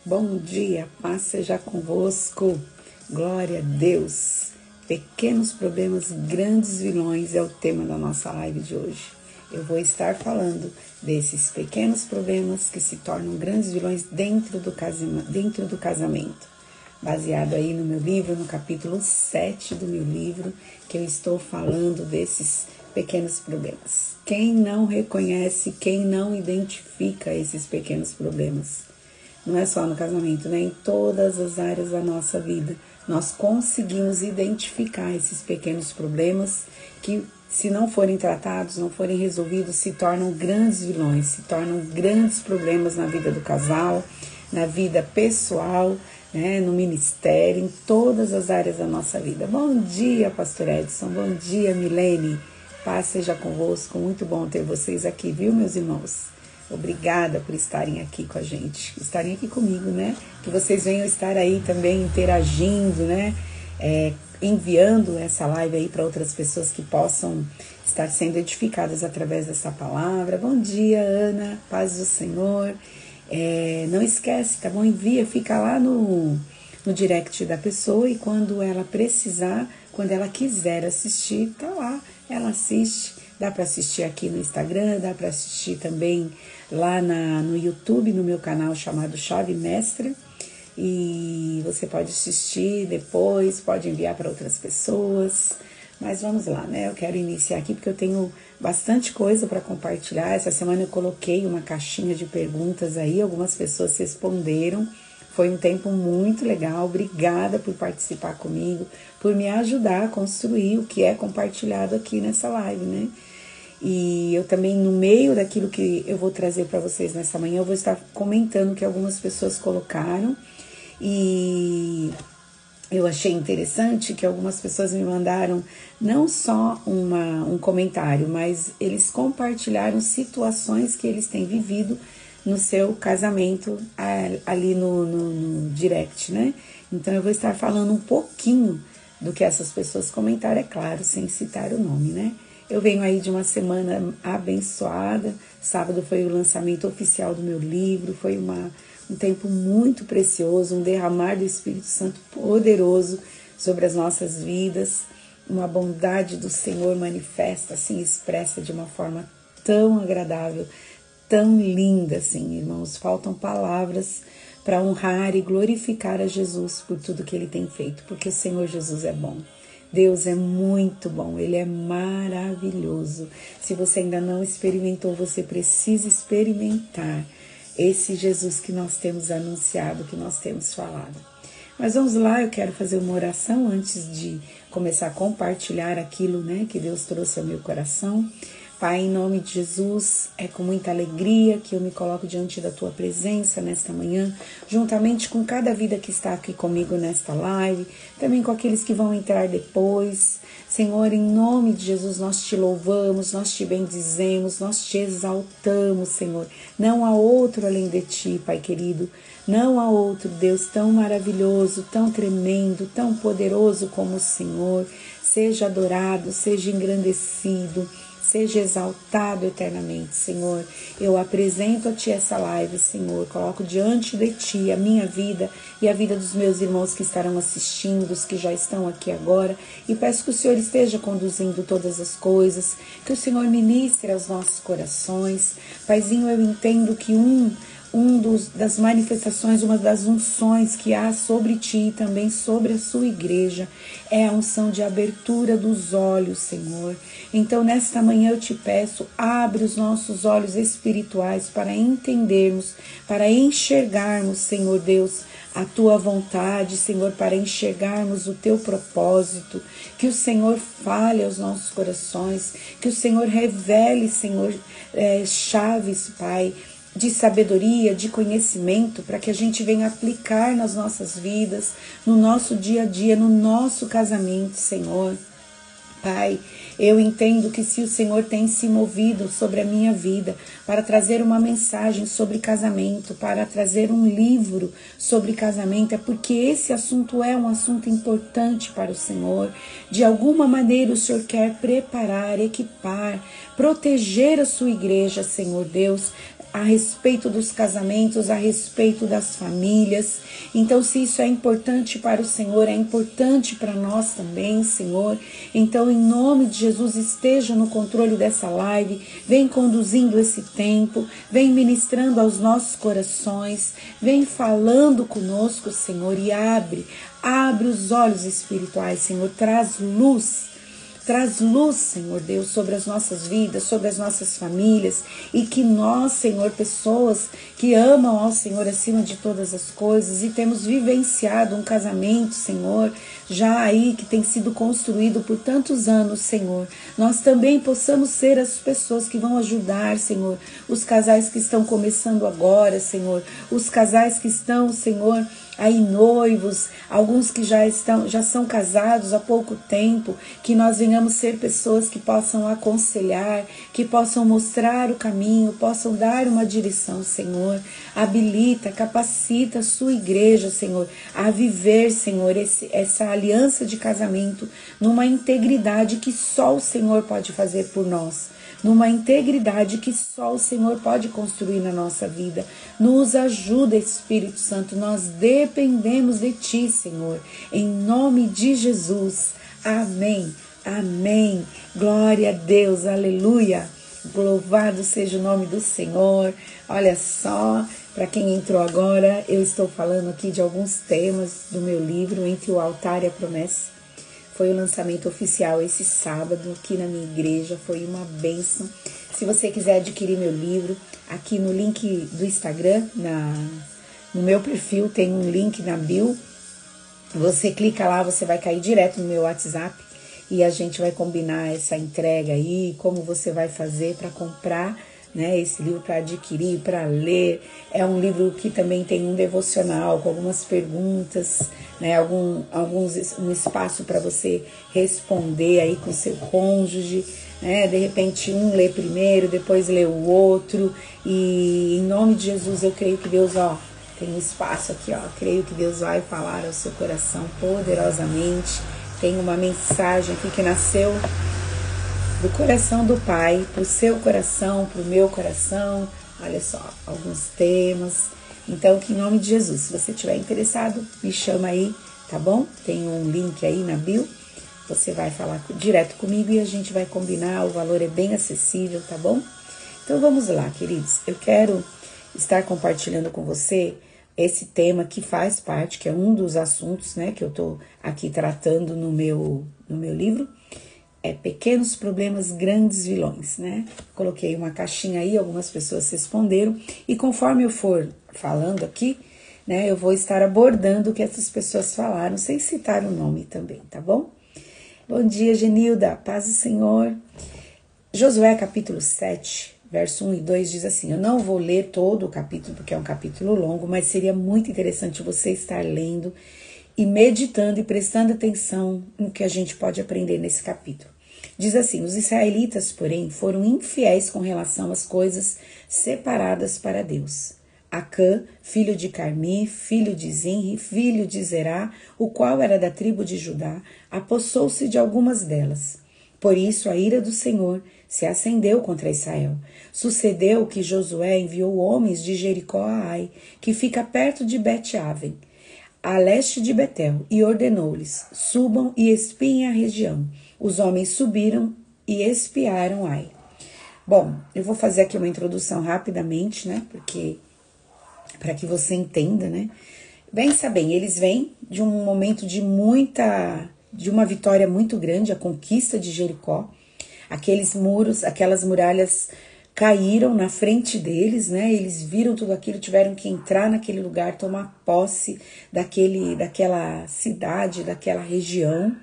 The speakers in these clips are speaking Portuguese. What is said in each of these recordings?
Bom dia, paz seja convosco, glória a Deus. Pequenos problemas, grandes vilões é o tema da nossa live de hoje. Eu vou estar falando desses pequenos problemas que se tornam grandes vilões dentro do casamento. Baseado aí no meu livro, no capítulo 7 do meu livro, que eu estou falando desses pequenos problemas. Quem não reconhece, quem não identifica esses pequenos problemas? Não é só no casamento, né? Em todas as áreas da nossa vida, nós conseguimos identificar esses pequenos problemas que, se não forem tratados, não forem resolvidos, se tornam grandes vilões, se tornam grandes problemas na vida do casal, na vida pessoal, né? No ministério, em todas as áreas da nossa vida. Bom dia, Pastor Edson, bom dia, Milene, paz seja convosco, muito bom ter vocês aqui, viu, meus irmãos? Obrigada por estarem aqui com a gente, estarem aqui comigo, né? Que vocês venham estar aí também interagindo, né? Enviando essa live aí para outras pessoas que possam estar sendo edificadas através dessa palavra. Bom dia, Ana, paz do Senhor. Não esquece, tá bom? Envia, fica lá no direct da pessoa e quando ela precisar, quando ela quiser assistir, tá lá, ela assiste. Dá para assistir aqui no Instagram, dá para assistir também lá no YouTube, no meu canal chamado Chave Mestra. E você pode assistir depois, pode enviar para outras pessoas. Mas vamos lá, né? Eu quero iniciar aqui porque eu tenho bastante coisa para compartilhar. Essa semana eu coloquei uma caixinha de perguntas aí, algumas pessoas responderam. Foi um tempo muito legal, obrigada por participar comigo, por me ajudar a construir o que é compartilhado aqui nessa live, né? E eu também, no meio daquilo que eu vou trazer para vocês nessa manhã, eu vou estar comentando o que algumas pessoas colocaram. E eu achei interessante que algumas pessoas me mandaram não só um comentário, mas eles compartilharam situações que eles têm vivido no seu casamento ali no direct, né? Então eu vou estar falando um pouquinho do que essas pessoas comentaram, é claro, sem citar o nome, né? Eu venho aí de uma semana abençoada, sábado foi o lançamento oficial do meu livro, foi um tempo muito precioso, um derramar do Espírito Santo poderoso sobre as nossas vidas, uma bondade do Senhor manifesta, assim, expressa de uma forma tão agradável, tão linda, assim, irmãos, faltam palavras para honrar e glorificar a Jesus por tudo que Ele tem feito, porque o Senhor Jesus é bom. Deus é muito bom, Ele é maravilhoso. Se você ainda não experimentou, você precisa experimentar esse Jesus que nós temos anunciado, que nós temos falado. Mas vamos lá, eu quero fazer uma oração antes de começar a compartilhar aquilo, né, que Deus trouxe ao meu coração. Pai, em nome de Jesus, é com muita alegria que eu me coloco diante da Tua presença nesta manhã, juntamente com cada vida que está aqui comigo nesta live, também com aqueles que vão entrar depois. Senhor, em nome de Jesus, nós Te louvamos, nós Te bendizemos, nós Te exaltamos, Senhor. Não há outro além de Ti, Pai querido. Não há outro Deus tão maravilhoso, tão tremendo, tão poderoso como o Senhor. Seja adorado, seja engrandecido, seja exaltado eternamente, Senhor. Eu apresento a Ti essa live, Senhor. Coloco diante de Ti a minha vida e a vida dos meus irmãos que estarão assistindo, os que já estão aqui agora. E peço que o Senhor esteja conduzindo todas as coisas, que o Senhor ministre aos nossos corações. Paizinho, eu entendo que das manifestações, uma das unções que há sobre Ti e também sobre a sua igreja é a unção de abertura dos olhos, Senhor. Então, nesta manhã eu Te peço, abre os nossos olhos espirituais para entendermos, para enxergarmos, Senhor Deus, a Tua vontade, Senhor, para enxergarmos o Teu propósito, que o Senhor fale aos nossos corações, que o Senhor revele, Senhor, chaves, Pai, de sabedoria, de conhecimento, para que a gente venha aplicar nas nossas vidas, no nosso dia a dia, no nosso casamento, Senhor. Pai, eu entendo que se o Senhor tem se movido sobre a minha vida para trazer uma mensagem sobre casamento, para trazer um livro sobre casamento, é porque esse assunto é um assunto importante para o Senhor. De alguma maneira o Senhor quer preparar, equipar, proteger a sua igreja, Senhor Deus, a respeito dos casamentos, a respeito das famílias. Então, se isso é importante para o Senhor, é importante para nós também, Senhor. Então, em nome de Jesus, esteja no controle dessa live, vem conduzindo esse tempo, vem ministrando aos nossos corações, vem falando conosco, Senhor, e abre os olhos espirituais, Senhor, traz luz, Senhor Deus, sobre as nossas vidas, sobre as nossas famílias, e que nós, Senhor, pessoas que amam ao Senhor acima de todas as coisas e temos vivenciado um casamento, Senhor, já aí que tem sido construído por tantos anos, Senhor, nós também possamos ser as pessoas que vão ajudar, Senhor, os casais que estão começando agora, Senhor, os casais que estão, Senhor, aí noivos, alguns que já são casados há pouco tempo, que nós venhamos ser pessoas que possam aconselhar, que possam mostrar o caminho, possam dar uma direção, Senhor. Habilita, capacita a sua igreja, Senhor, a viver, Senhor, essa aliança de casamento numa integridade que só o Senhor pode fazer por nós. Numa integridade que só o Senhor pode construir na nossa vida. Nos ajuda, Espírito Santo, nós dependemos de Ti, Senhor, em nome de Jesus. Amém, amém, glória a Deus, aleluia, louvado seja o nome do Senhor. Olha só, para quem entrou agora, eu estou falando aqui de alguns temas do meu livro, Entre o Altar e a Promessa. Foi o lançamento oficial esse sábado aqui na minha igreja, foi uma bênção. Se você quiser adquirir meu livro, aqui no link do Instagram, no meu perfil, tem um link na bio. Você clica lá, você vai cair direto no meu WhatsApp e a gente vai combinar essa entrega aí, como você vai fazer para comprar, né, esse livro, para adquirir, para ler. É um livro que também tem um devocional com algumas perguntas, né, um espaço para você responder aí com o seu cônjuge, né, de repente um lê primeiro, depois lê o outro, e em nome de Jesus eu creio que Deus, tem um espaço aqui, creio que Deus vai falar ao seu coração poderosamente. Tem uma mensagem aqui que nasceu do coração do Pai, pro seu coração, pro meu coração. Olha só, alguns temas. Então, que em nome de Jesus, se você estiver interessado, me chama aí, tá bom? Tem um link aí na bio. Você vai falar direto comigo e a gente vai combinar. O valor é bem acessível, tá bom? Então, vamos lá, queridos. Eu quero estar compartilhando com você esse tema que faz parte, que é um dos assuntos, né, que eu tô aqui tratando no meu livro. É Pequenos Problemas, Grandes Vilões, né? Coloquei uma caixinha aí, algumas pessoas responderam, e conforme eu for falando aqui, né, eu vou estar abordando o que essas pessoas falaram, sem citar o nome também, tá bom? Bom dia, Genilda, paz do Senhor. Josué capítulo 7, verso 1 e 2 diz assim, eu não vou ler todo o capítulo, porque é um capítulo longo, mas seria muito interessante você estar lendo e meditando e prestando atenção no que a gente pode aprender nesse capítulo. Diz assim, os israelitas, porém, foram infiéis com relação às coisas separadas para Deus. Acã, filho de Carmi, filho de Zinri, filho de Zerá, o qual era da tribo de Judá, apossou-se de algumas delas. Por isso a ira do Senhor se acendeu contra Israel. Sucedeu que Josué enviou homens de Jericó a Ai, que fica perto de Bet-Aven, a leste de Betel, e ordenou-lhes, subam e espiem a região. Os homens subiram e espiaram Ai. Bom, eu vou fazer aqui uma introdução rapidamente, né, porque para que você entenda, né. Pensa bem, eles vêm de um momento de uma vitória muito grande, a conquista de Jericó. Aqueles muros, aquelas muralhas caíram na frente deles, né? Eles viram tudo aquilo, tiveram que entrar naquele lugar, tomar posse daquela cidade, daquela região.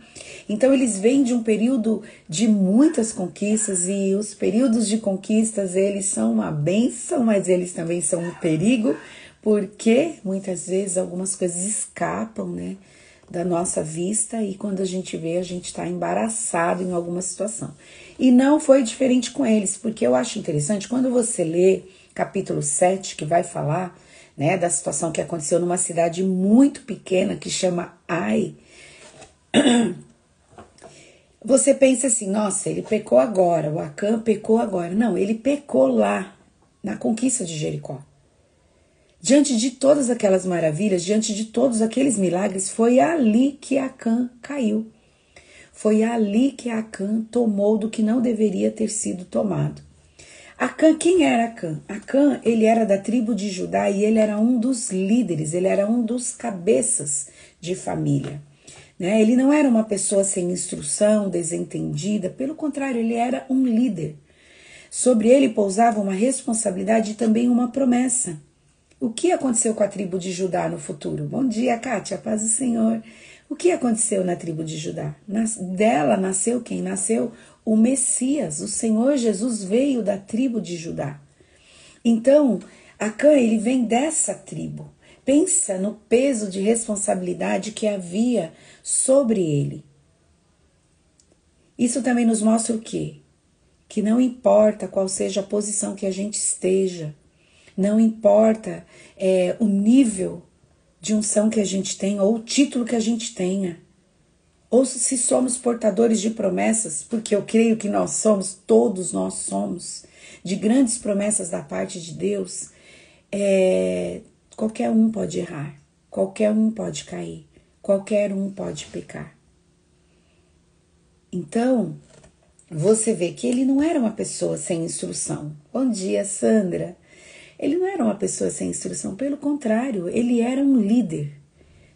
Então eles vêm de um período de muitas conquistas, e os períodos de conquistas, eles são uma bênção, mas eles também são um perigo, porque muitas vezes algumas coisas escapam, né, da nossa vista, e quando a gente vê, a gente está embaraçado em alguma situação. E não foi diferente com eles, porque eu acho interessante, quando você lê capítulo 7, que vai falar, né, da situação que aconteceu numa cidade muito pequena, que chama Ai, você pensa assim, nossa, ele pecou agora, o Acã pecou agora. Não, ele pecou lá na conquista de Jericó. Diante de todas aquelas maravilhas, diante de todos aqueles milagres, foi ali que Acã caiu. Foi ali que Acã tomou do que não deveria ter sido tomado. Acã, quem era Acã? Acã, ele era da tribo de Judá e ele era um dos líderes, ele era um dos cabeças de família. Né? Ele não era uma pessoa sem instrução, desentendida, pelo contrário, ele era um líder. Sobre ele pousava uma responsabilidade e também uma promessa. O que aconteceu com a tribo de Judá no futuro? Bom dia, Kátia, paz do Senhor. O que aconteceu na tribo de Judá? Dela nasceu quem? Nasceu o Messias, o Senhor Jesus veio da tribo de Judá. Então, Acã, ele vem dessa tribo. Pensa no peso de responsabilidade que havia sobre ele. Isso também nos mostra o quê? Que não importa qual seja a posição que a gente esteja, não importa o nível de unção que a gente tenha, ou o título que a gente tenha, ou se somos portadores de promessas, porque eu creio que nós somos, todos nós somos, de grandes promessas da parte de Deus, qualquer um pode errar, qualquer um pode cair, qualquer um pode pecar. Então, você vê que ele não era uma pessoa sem instrução. Bom dia, Sandra. Ele não era uma pessoa sem instrução, pelo contrário, ele era um líder.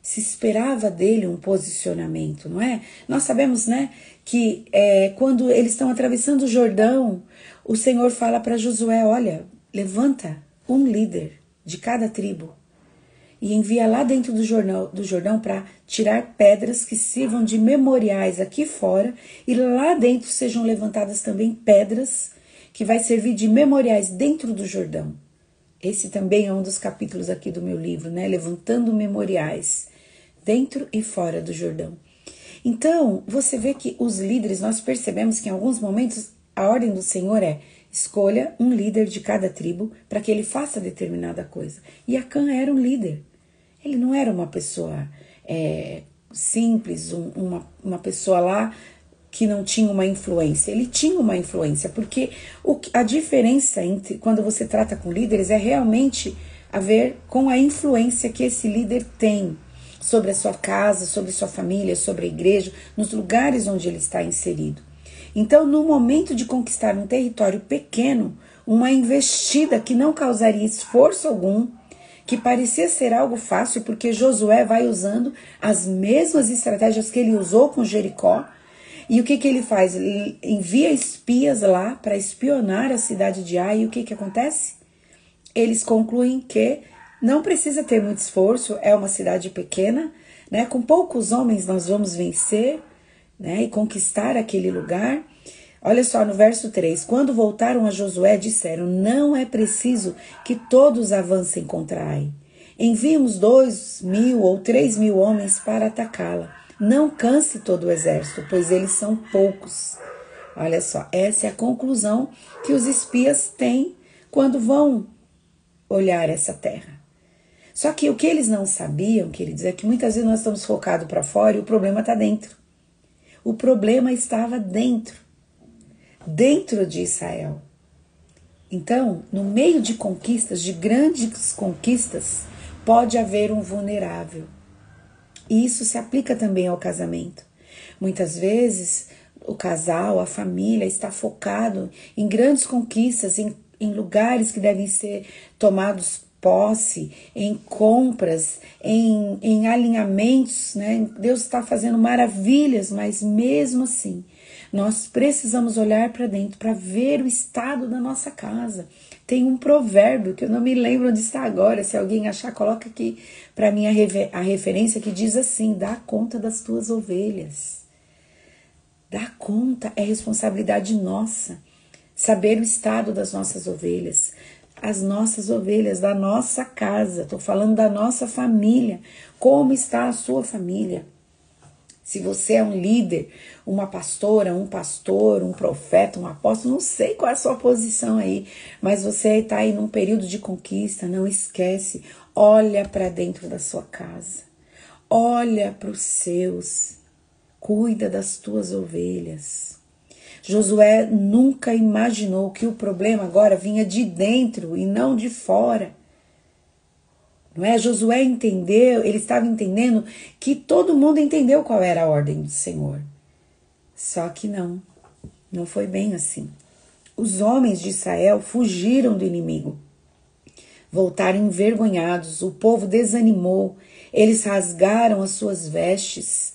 Se esperava dele um posicionamento, não é? Nós sabemos, né, que quando eles estão atravessando o Jordão, o Senhor fala para Josué, olha, levanta um líder de cada tribo e envia lá dentro do Jordão para tirar pedras que sirvam de memoriais aqui fora e lá dentro sejam levantadas também pedras que vai servir de memoriais dentro do Jordão. Esse também é um dos capítulos aqui do meu livro, né? Levantando memoriais dentro e fora do Jordão. Então, você vê que os líderes, nós percebemos que em alguns momentos a ordem do Senhor é escolha um líder de cada tribo para que ele faça determinada coisa. E Acã era um líder. Ele não era uma pessoa simples, uma pessoa lá que não tinha uma influência. Ele tinha uma influência, porque a diferença entre quando você trata com líderes é realmente a ver com a influência que esse líder tem sobre a sua casa, sobre a sua família, sobre a igreja, nos lugares onde ele está inserido. Então, no momento de conquistar um território pequeno, uma investida que não causaria esforço algum, que parecia ser algo fácil, porque Josué vai usando as mesmas estratégias que ele usou com Jericó. E o que ele faz? Ele envia espias lá para espionar a cidade de Ai. E o que acontece? Eles concluem que não precisa ter muito esforço, é uma cidade pequena, né? Com poucos homens nós vamos vencer, né? E conquistar aquele lugar. Olha só no verso 3, quando voltaram a Josué, disseram, não é preciso que todos avancem contra Ai. Enviemos 2.000 ou 3.000 homens para atacá-la. Não canse todo o exército, pois eles são poucos. Olha só, essa é a conclusão que os espias têm quando vão olhar essa terra. Só que o que eles não sabiam, queridos, é que muitas vezes nós estamos focados para fora e o problema está dentro. O problema estava dentro de Israel. Então, no meio de conquistas, de grandes conquistas, pode haver um vulnerável. E isso se aplica também ao casamento. Muitas vezes o casal, a família está focado em grandes conquistas, em lugares que devem ser tomados posse, em compras, em alinhamentos, né? Deus está fazendo maravilhas, mas mesmo assim, nós precisamos olhar para dentro para ver o estado da nossa casa. Tem um provérbio que eu não me lembro onde está agora, se alguém achar, coloca aqui para mim a referência que diz assim, dá conta das tuas ovelhas. Dar conta é responsabilidade nossa, saber o estado das nossas ovelhas, as nossas ovelhas da nossa casa, estou falando da nossa família, como está a sua família. Se você é um líder, uma pastora, um pastor, um profeta, um apóstolo, não sei qual é a sua posição aí, mas você está aí num período de conquista, não esquece, olha para dentro da sua casa, olha para os seus, cuida das tuas ovelhas. Josué nunca imaginou que o problema agora vinha de dentro e não de fora. Não é? Josué entendeu, ele estava entendendo que todo mundo entendeu qual era a ordem do Senhor. Só que não foi bem assim. Os homens de Israel fugiram do inimigo, voltaram envergonhados, o povo desanimou, eles rasgaram as suas vestes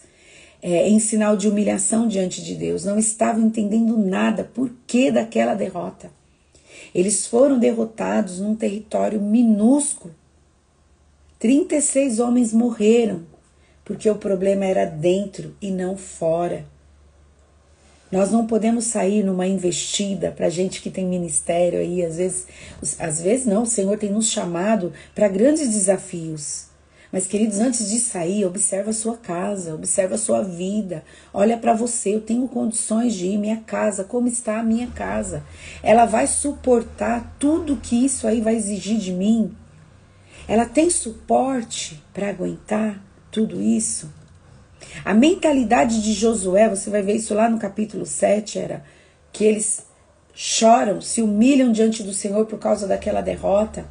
em sinal de humilhação diante de Deus, não estavam entendendo nada, por que daquela derrota. Eles foram derrotados num território minúsculo. 36 homens morreram, porque o problema era dentro e não fora. Nós não podemos sair numa investida para gente que tem ministério aí, às vezes não, o Senhor tem nos chamado para grandes desafios. Mas, queridos, antes de sair, observa a sua casa, observa a sua vida, olha para você, eu tenho condições de ir, minha casa, como está a minha casa? Ela vai suportar tudo que isso aí vai exigir de mim? Ela tem suporte para aguentar tudo isso? A mentalidade de Josué, você vai ver isso lá no capítulo 7, era que eles choram, se humilham diante do Senhor por causa daquela derrota.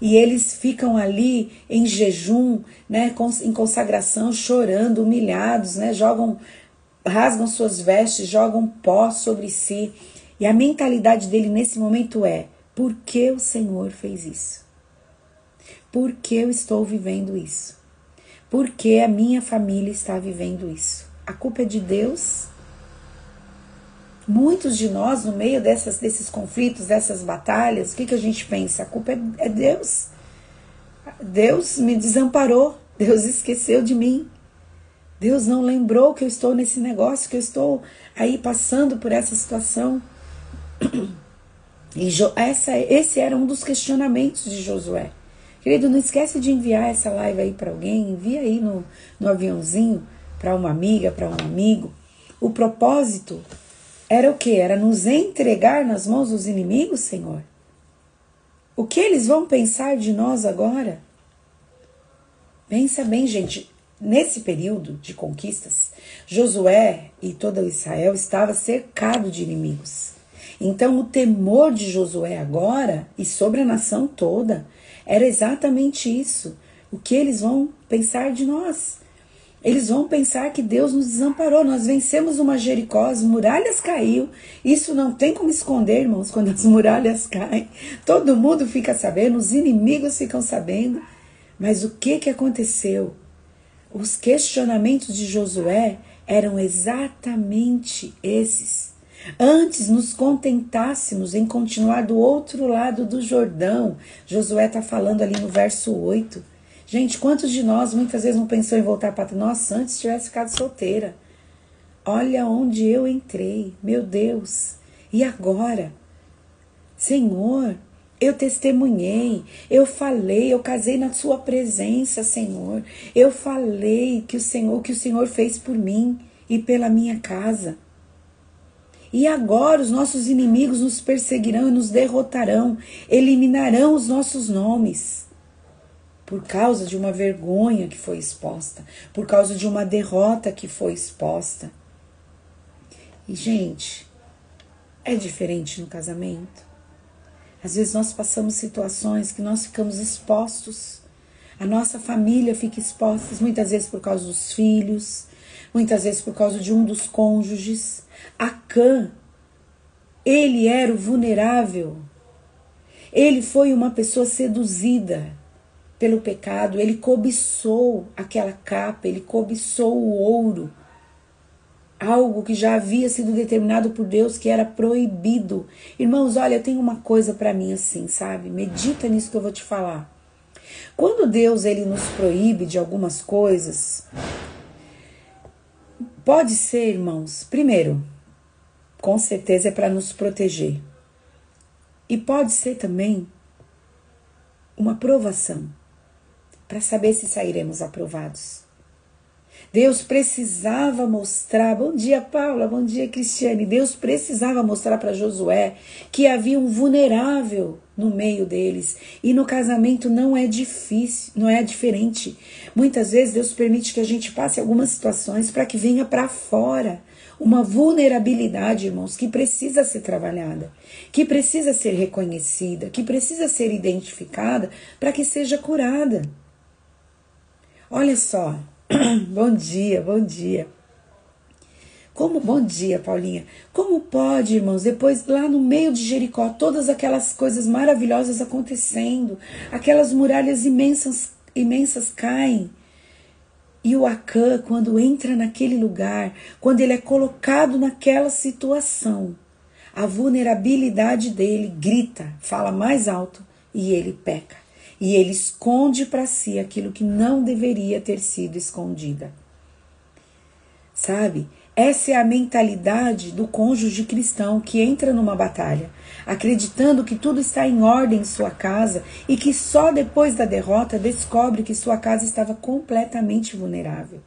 E eles ficam ali em jejum, né, em consagração, chorando, humilhados, né, rasgam suas vestes, jogam pó sobre si. E a mentalidade dele nesse momento é: por que o Senhor fez isso? Por que eu estou vivendo isso? Por que a minha família está vivendo isso? A culpa é de Deus? Muitos de nós, no meio desses conflitos, dessas batalhas, o que a gente pensa? A culpa é Deus. Deus me desamparou. Deus esqueceu de mim. Deus não lembrou que eu estou nesse negócio, que eu estou aí passando por essa situação. E esse era um dos questionamentos de Josué. Querido, não esquece de enviar essa live aí para alguém. Envia aí no aviãozinho para uma amiga, para um amigo. O propósito era o quê? Era nos entregar nas mãos dos inimigos, Senhor? O que eles vão pensar de nós agora? Pensa bem, gente. Nesse período de conquistas, Josué e todo Israel estava cercado de inimigos. Então o temor de Josué agora, e sobre a nação toda, era exatamente isso. O que eles vão pensar de nós? Eles vão pensar que Deus nos desamparou. Nós vencemos uma Jericó, as muralhas caiu. Isso não tem como esconder, irmãos, quando as muralhas caem. Todo mundo fica sabendo, os inimigos ficam sabendo. Mas o que aconteceu? Os questionamentos de Josué eram exatamente esses. Antes nos contentássemos em continuar do outro lado do Jordão. Josué está falando ali no verso 8. Gente, quantos de nós muitas vezes não pensou em voltar para trás? Nossa, antes tivesse ficado solteira. Olha onde eu entrei, meu Deus. E agora? Senhor, eu testemunhei, eu falei, eu casei na sua presença, Senhor. Eu falei que o que o Senhor fez por mim e pela minha casa. E agora os nossos inimigos nos perseguirão e nos derrotarão, eliminarão os nossos nomes. Por causa de uma vergonha que foi exposta, por causa de uma derrota que foi exposta. E, gente, é diferente no casamento. Às vezes nós passamos situações que nós ficamos expostos. A nossa família fica exposta, muitas vezes por causa dos filhos, muitas vezes por causa de um dos cônjuges. Acã, ele era o vulnerável. Ele foi uma pessoa seduzida pelo pecado, ele cobiçou aquela capa, ele cobiçou o ouro, algo que já havia sido determinado por Deus, que era proibido. Irmãos, olha, eu tenho uma coisa para mim assim, sabe? Medita nisso que eu vou te falar. Quando Deus ele nos proíbe de algumas coisas, pode ser, irmãos, primeiro, com certeza é para nos proteger. E pode ser também uma provação, para saber se sairemos aprovados. Deus precisava mostrar, bom dia Paula, bom dia Cristiane, Deus precisava mostrar para Josué que havia um vulnerável no meio deles. E no casamento não é difícil, não é diferente. Muitas vezes Deus permite que a gente passe algumas situações para que venha para fora uma vulnerabilidade, irmãos, que precisa ser trabalhada, que precisa ser reconhecida, que precisa ser identificada para que seja curada. Olha só, bom dia, bom dia. Bom dia, Paulinha. Como pode, irmãos, depois lá no meio de Jericó, todas aquelas coisas maravilhosas acontecendo, aquelas muralhas imensas caem. E o Acã, quando entra naquele lugar, quando ele é colocado naquela situação, a vulnerabilidade dele grita, fala mais alto e ele peca. E ele esconde para si aquilo que não deveria ter sido escondida. Sabe? Essa é a mentalidade do cônjuge cristão que entra numa batalha, acreditando que tudo está em ordem em sua casa e que só depois da derrota descobre que sua casa estava completamente vulnerável,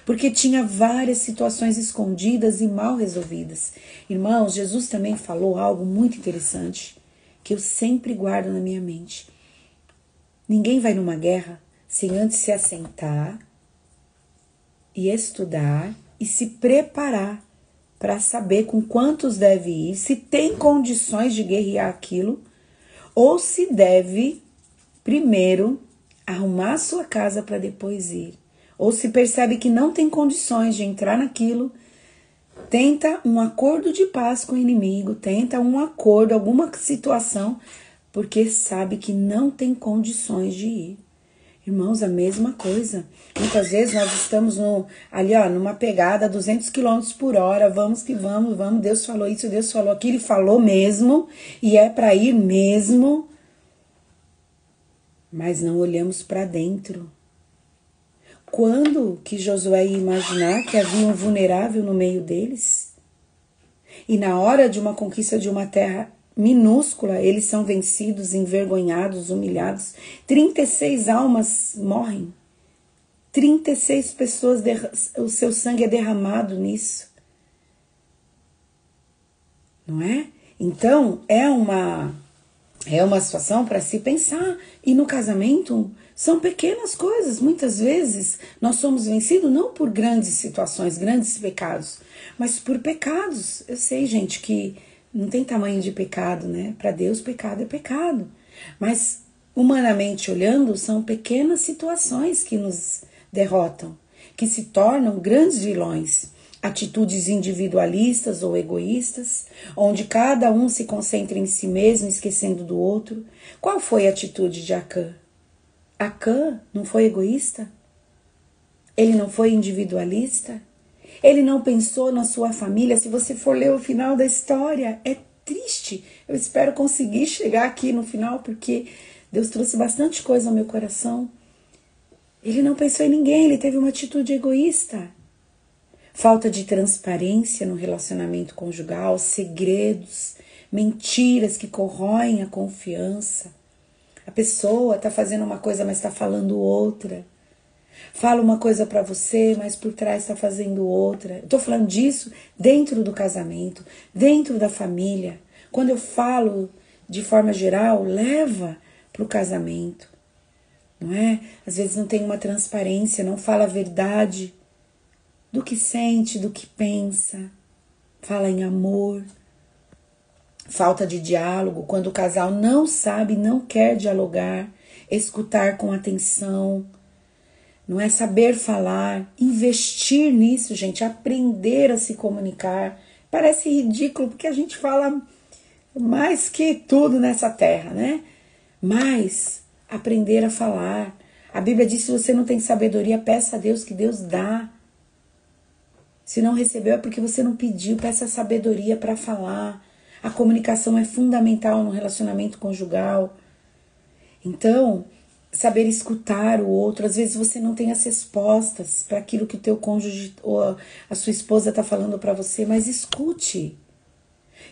porque tinha várias situações escondidas e mal resolvidas. Irmãos, Jesus também falou algo muito interessante que eu sempre guardo na minha mente. Ninguém vai numa guerra sem antes se assentar e estudar e se preparar para saber com quantos deve ir, se tem condições de guerrear aquilo, ou se deve primeiro arrumar a sua casa para depois ir. Ou se percebe que não tem condições de entrar naquilo, tenta um acordo de paz com o inimigo, tenta um acordo, alguma situação, porque sabe que não tem condições de ir. Irmãos, a mesma coisa. Muitas vezes nós estamos numa pegada a 200 km por hora, vamos que vamos, Deus falou isso, Deus falou aquilo, Ele falou mesmo, e é para ir mesmo, mas não olhamos para dentro. Quando que Josué ia imaginar que havia um vulnerável no meio deles? E na hora de uma conquista de uma terra minúscula, eles são vencidos, envergonhados, humilhados. 36 almas morrem. 36 pessoas, o seu sangue é derramado nisso. Não é? Então, é uma situação para se pensar. E no casamento, são pequenas coisas. Muitas vezes, nós somos vencidos não por grandes situações, grandes pecados, mas por pecados. Eu sei, gente, que não tem tamanho de pecado, né? Para Deus, pecado é pecado. Mas, humanamente olhando, são pequenas situações que nos derrotam, que se tornam grandes vilões. Atitudes individualistas ou egoístas, onde cada um se concentra em si mesmo, esquecendo do outro. Qual foi a atitude de Acã? Acã não foi egoísta? Ele não foi individualista? Ele não pensou na sua família? Se você for ler o final da história, é triste. Eu espero conseguir chegar aqui no final, porque Deus trouxe bastante coisa ao meu coração. Ele não pensou em ninguém, ele teve uma atitude egoísta. Falta de transparência no relacionamento conjugal, segredos, mentiras que corroem a confiança. A pessoa está fazendo uma coisa, mas está falando outra. Fala uma coisa para você, mas por trás está fazendo outra. Eu estou falando disso dentro do casamento, dentro da família. Quando eu falo de forma geral, leva para o casamento. Não é? Às vezes não tem uma transparência, não fala a verdade do que sente, do que pensa. Fala em amor. Falta de diálogo, quando o casal não sabe, não quer dialogar, escutar com atenção. Não é saber falar, investir nisso, gente, aprender a se comunicar. Parece ridículo, porque a gente fala mais que tudo nessa terra, né? Mas aprender a falar. A Bíblia diz, se você não tem sabedoria, peça a Deus que Deus dá. Se não recebeu é porque você não pediu, peça sabedoria para falar. A comunicação é fundamental no relacionamento conjugal. Então, saber escutar o outro. Às vezes você não tem as respostas para aquilo que o teu cônjuge ou a sua esposa está falando para você, mas escute.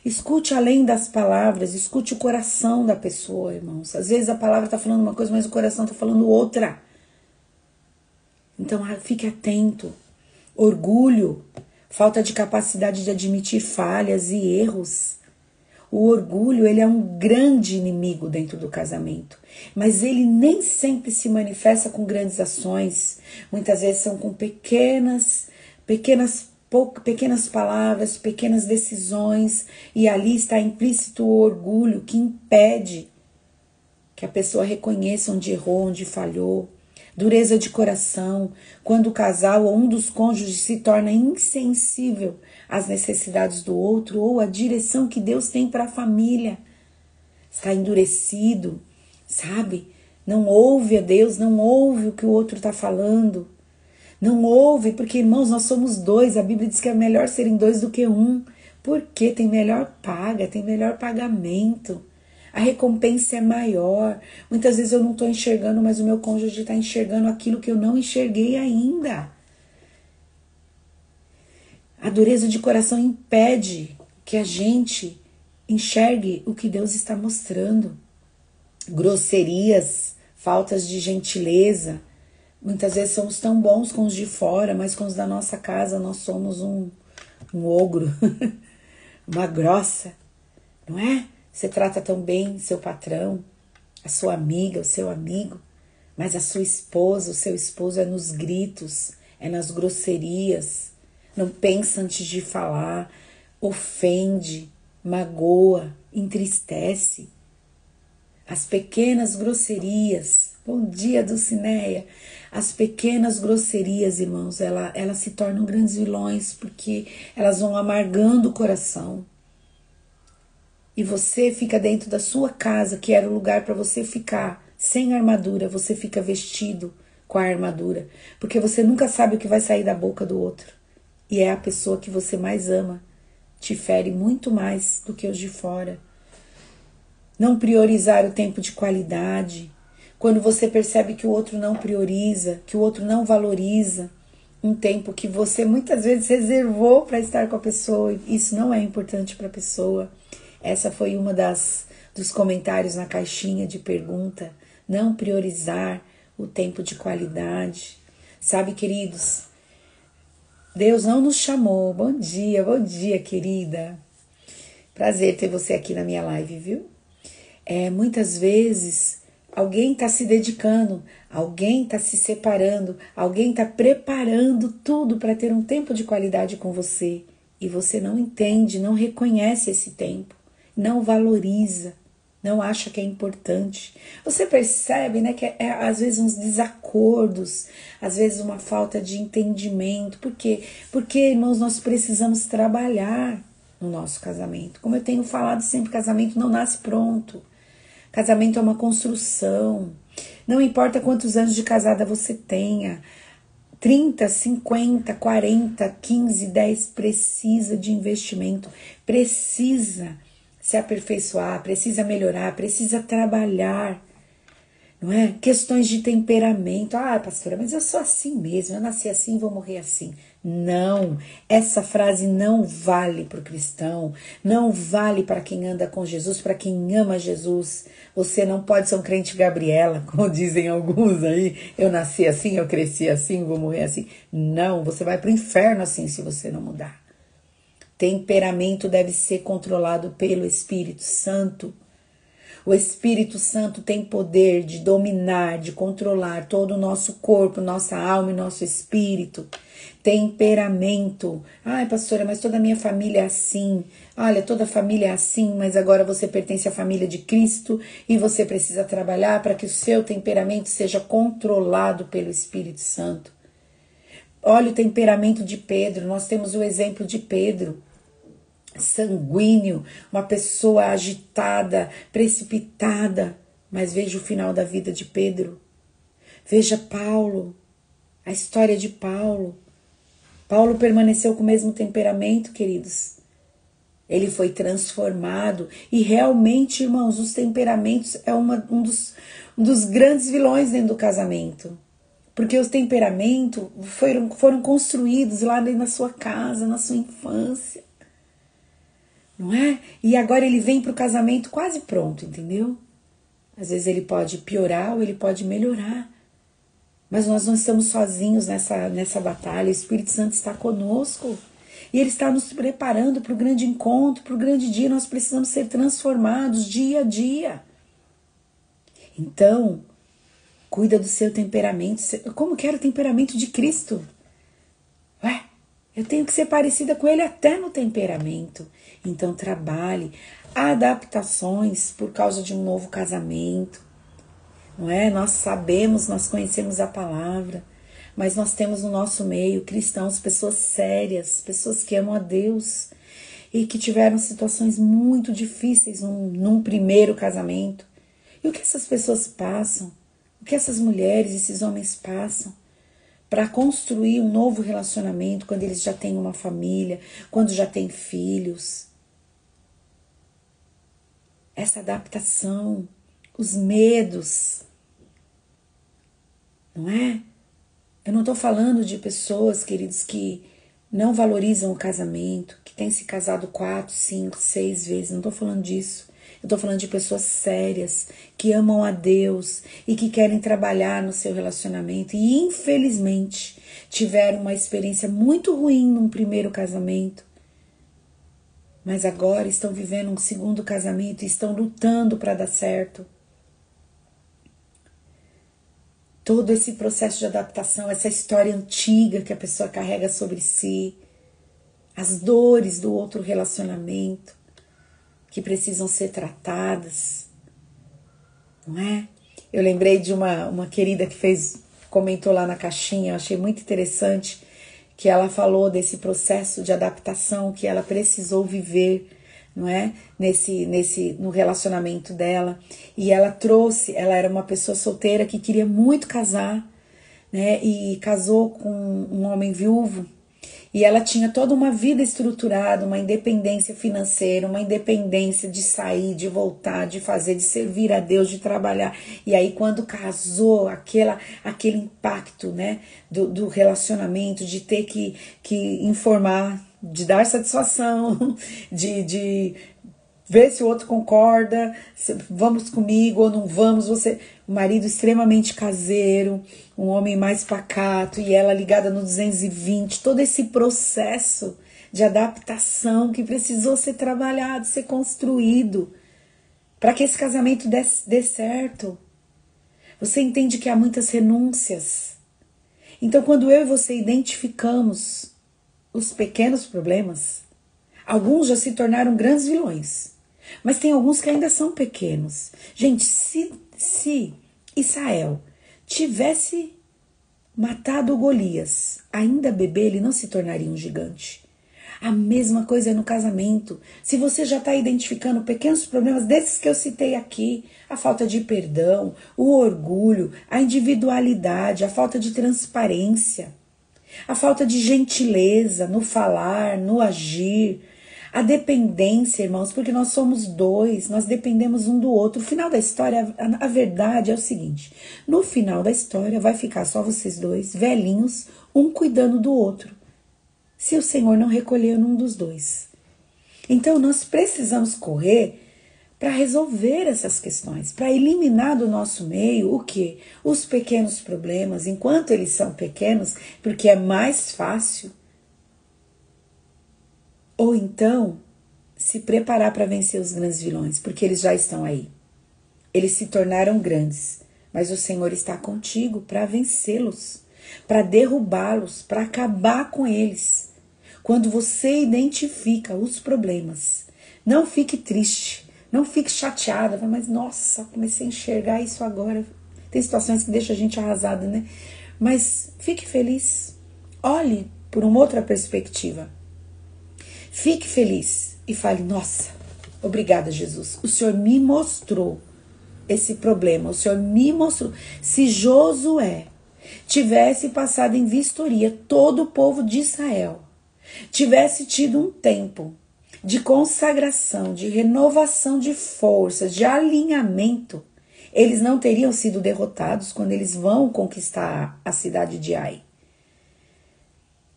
Escute além das palavras, escute o coração da pessoa, irmãos. Às vezes a palavra está falando uma coisa, mas o coração está falando outra. Então, fique atento. Orgulho, falta de capacidade de admitir falhas e erros. O orgulho, ele é um grande inimigo dentro do casamento, mas ele nem sempre se manifesta com grandes ações. Muitas vezes são com pequenas pequenas palavras, pequenas decisões, e ali está implícito o orgulho que impede que a pessoa reconheça onde errou, onde falhou. Dureza de coração, quando o casal ou um dos cônjuges se torna insensível às necessidades do outro ou à direção que Deus tem para a família. Está endurecido, sabe? Não ouve a Deus, não ouve o que o outro está falando. Não ouve, porque, irmãos, nós somos dois. A Bíblia diz que é melhor serem dois do que um. Porque tem melhor paga, tem melhor pagamento. A recompensa é maior. Muitas vezes eu não estou enxergando, mas o meu cônjuge está enxergando aquilo que eu não enxerguei ainda. A dureza de coração impede que a gente enxergue o que Deus está mostrando. Grosserias, faltas de gentileza. Muitas vezes somos tão bons com os de fora, mas com os da nossa casa nós somos um ogro, uma grossa, não é? Você trata tão bem seu patrão, a sua amiga, o seu amigo, mas a sua esposa, o seu esposo é nos gritos, é nas grosserias, não pensa antes de falar, ofende, magoa, entristece. As pequenas grosserias, bom dia, Dulcineia, as pequenas grosserias, irmãos, elas se tornam grandes vilões porque elas vão amargando o coração. E você fica dentro da sua casa, que era o lugar para você ficar sem armadura, você fica vestido com a armadura, porque você nunca sabe o que vai sair da boca do outro. E é a pessoa que você mais ama, te fere muito mais do que os de fora. Não priorizar o tempo de qualidade. Quando você percebe que o outro não prioriza, que o outro não valoriza um tempo que você muitas vezes reservou para estar com a pessoa, isso não é importante para a pessoa. Essa foi uma dos comentários na caixinha de pergunta. Não priorizar o tempo de qualidade. Sabe, queridos, Deus não nos chamou. Bom dia, querida. Prazer ter você aqui na minha live, viu? Muitas vezes alguém está se dedicando, alguém está se separando, alguém está preparando tudo para ter um tempo de qualidade com você. E você não entende, não reconhece esse tempo. Não valoriza, não acha que é importante. Você percebe, né, que às vezes uns desacordos, às vezes uma falta de entendimento. Por quê? Porque, irmãos, nós precisamos trabalhar no nosso casamento. Como eu tenho falado sempre, casamento não nasce pronto. Casamento é uma construção. Não importa quantos anos de casada você tenha, 30, 50, 40, 15, 10, precisa de investimento, precisa se aperfeiçoar, precisa melhorar, precisa trabalhar, não é? Questões de temperamento. Ah, pastora, mas eu sou assim mesmo, eu nasci assim, vou morrer assim. Não, essa frase não vale para o cristão, não vale para quem anda com Jesus, para quem ama Jesus. Você não pode ser um crente Gabriela, como dizem alguns aí, eu nasci assim, eu cresci assim, vou morrer assim. Não, você vai para o inferno assim se você não mudar. Temperamento deve ser controlado pelo Espírito Santo. O Espírito Santo tem poder de dominar, de controlar todo o nosso corpo, nossa alma e nosso espírito. Temperamento. Ai, pastora, mas toda a minha família é assim. Olha, toda a família é assim, mas agora você pertence à família de Cristo e você precisa trabalhar para que o seu temperamento seja controlado pelo Espírito Santo. Olha o temperamento de Pedro, nós temos o exemplo de Pedro. Sanguíneo, uma pessoa agitada, precipitada, mas veja o final da vida de Pedro. Veja Paulo, a história de Paulo. Paulo permaneceu com o mesmo temperamento, queridos. Ele foi transformado e realmente, irmãos, os temperamentos é um dos grandes vilões dentro do casamento. Porque os temperamentos foram construídos lá dentro da sua casa, na sua infância. Não é? E agora ele vem para o casamento quase pronto, entendeu? Às vezes ele pode piorar ou ele pode melhorar. Mas nós não estamos sozinhos nessa batalha. O Espírito Santo está conosco. E Ele está nos preparando para o grande encontro, para o grande dia. Nós precisamos ser transformados dia a dia. Então, cuida do seu temperamento. Como que era o temperamento de Cristo? Ué? Eu tenho que ser parecida com ele até no temperamento. Então trabalhe adaptações por causa de um novo casamento. Não é? Nós sabemos, nós conhecemos a palavra, mas nós temos no nosso meio cristãos, pessoas sérias, pessoas que amam a Deus e que tiveram situações muito difíceis num primeiro casamento. E o que essas pessoas passam? O que essas mulheres, esses homens passam para construir um novo relacionamento quando eles já têm uma família, quando já têm filhos? Essa adaptação, os medos, não é? Eu não estou falando de pessoas, queridos, que não valorizam o casamento, que têm se casado 4, 5, 6 vezes. Não estou falando disso. Eu estou falando de pessoas sérias, que amam a Deus e que querem trabalhar no seu relacionamento. E, infelizmente, tiveram uma experiência muito ruim num primeiro casamento. Mas agora estão vivendo um segundo casamento e estão lutando para dar certo. Todo esse processo de adaptação, essa história antiga que a pessoa carrega sobre si, as dores do outro relacionamento que precisam ser tratadas, não é? Eu lembrei de uma querida que comentou lá na caixinha, eu achei muito interessante, que ela falou desse processo de adaptação que ela precisou viver, não é? No relacionamento dela. E ela era uma pessoa solteira que queria muito casar, né? E casou com um homem viúvo. E ela tinha toda uma vida estruturada, uma independência financeira, uma independência de sair, de voltar, de fazer, de servir a Deus, de trabalhar. E aí quando casou, aquele impacto, né, do relacionamento, de ter que informar, de dar satisfação, de ver se o outro concorda, se vamos comigo ou não vamos. O marido extremamente caseiro, um homem mais pacato e ela ligada no 220, todo esse processo de adaptação que precisou ser trabalhado, ser construído para que esse casamento dê certo. Você entende que há muitas renúncias. Então, quando eu e você identificamos os pequenos problemas, alguns já se tornaram grandes vilões, mas tem alguns que ainda são pequenos. Gente, se Israel tivesse matado Golias, ainda bebê, ele não se tornaria um gigante. A mesma coisa é no casamento. Se você já está identificando pequenos problemas desses que eu citei aqui, a falta de perdão, o orgulho, a individualidade, a falta de transparência, a falta de gentileza no falar, no agir, a dependência, irmãos, porque nós somos dois, nós dependemos um do outro. No final da história, a verdade é o seguinte: no final da história vai ficar só vocês dois, velhinhos, um cuidando do outro, se o Senhor não recolher um dos dois. Então nós precisamos correr para resolver essas questões, para eliminar do nosso meio o quê? Os pequenos problemas, enquanto eles são pequenos, porque é mais fácil. Ou então, se preparar para vencer os grandes vilões, porque eles já estão aí. Eles se tornaram grandes, mas o Senhor está contigo para vencê-los, para derrubá-los, para acabar com eles. Quando você identifica os problemas, não fique triste, não fique chateada, mas nossa, comecei a enxergar isso agora. Tem situações que deixam a gente arrasada, né? Mas fique feliz, olhe por uma outra perspectiva. Fique feliz e fale: nossa, obrigada, Jesus. O Senhor me mostrou esse problema. O Senhor me mostrou. Se Josué tivesse passado em vistoria todo o povo de Israel, tivesse tido um tempo de consagração, de renovação de forças, de alinhamento, eles não teriam sido derrotados quando eles vão conquistar a cidade de Ai.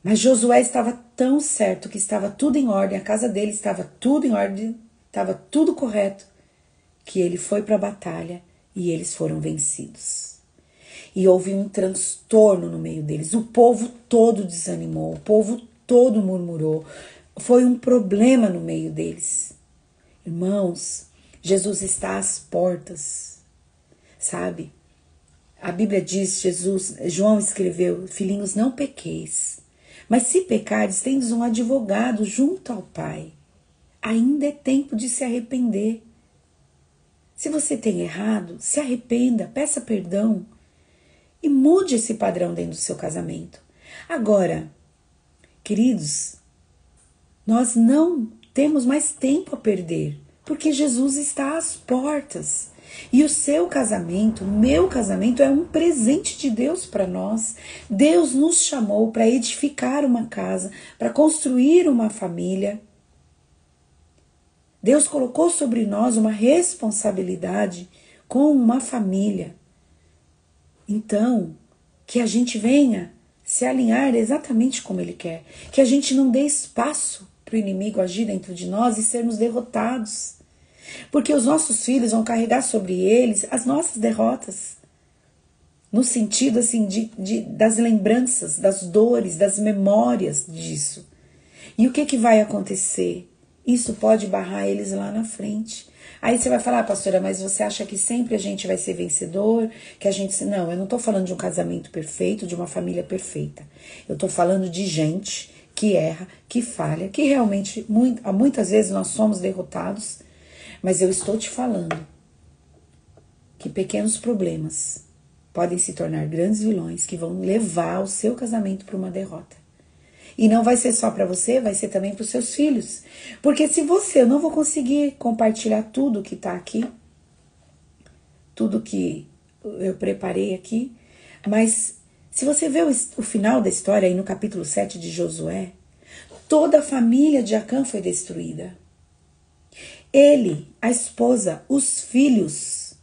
Mas Josué estava tão certo que estava tudo em ordem, a casa dele estava tudo em ordem, estava tudo correto, que ele foi para a batalha e eles foram vencidos. E houve um transtorno no meio deles, o povo todo desanimou, o povo todo murmurou, foi um problema no meio deles. Irmãos, Jesus está às portas, sabe? A Bíblia diz, João escreveu: filhinhos, não pequeis. Mas se pecares, tendes um advogado junto ao Pai. Ainda é tempo de se arrepender. Se você tem errado, se arrependa, peça perdão e mude esse padrão dentro do seu casamento. Agora, queridos, nós não temos mais tempo a perder, porque Jesus está às portas. E o seu casamento, o meu casamento, é um presente de Deus para nós. Deus nos chamou para edificar uma casa, para construir uma família. Deus colocou sobre nós uma responsabilidade com uma família. Então, que a gente venha se alinhar exatamente como Ele quer. Que a gente não dê espaço para o inimigo agir dentro de nós e sermos derrotados. Porque os nossos filhos vão carregar sobre eles as nossas derrotas. No sentido assim das lembranças, das dores, das memórias disso. E o que vai acontecer? Isso pode barrar eles lá na frente. Aí você vai falar, pastora, mas você acha que sempre a gente vai ser vencedor? Que a gente... Não, eu não estou falando de um casamento perfeito, de uma família perfeita. Eu estou falando de gente que erra, que falha, que realmente, muitas vezes nós somos derrotados. Mas eu estou te falando que pequenos problemas podem se tornar grandes vilões que vão levar o seu casamento para uma derrota. E não vai ser só para você, vai ser também para os seus filhos. Porque se eu não vou conseguir compartilhar tudo que está aqui, tudo que eu preparei aqui, mas se você vê o final da história aí no capítulo 7 de Josué, toda a família de Acã foi destruída. Ele, a esposa, os filhos,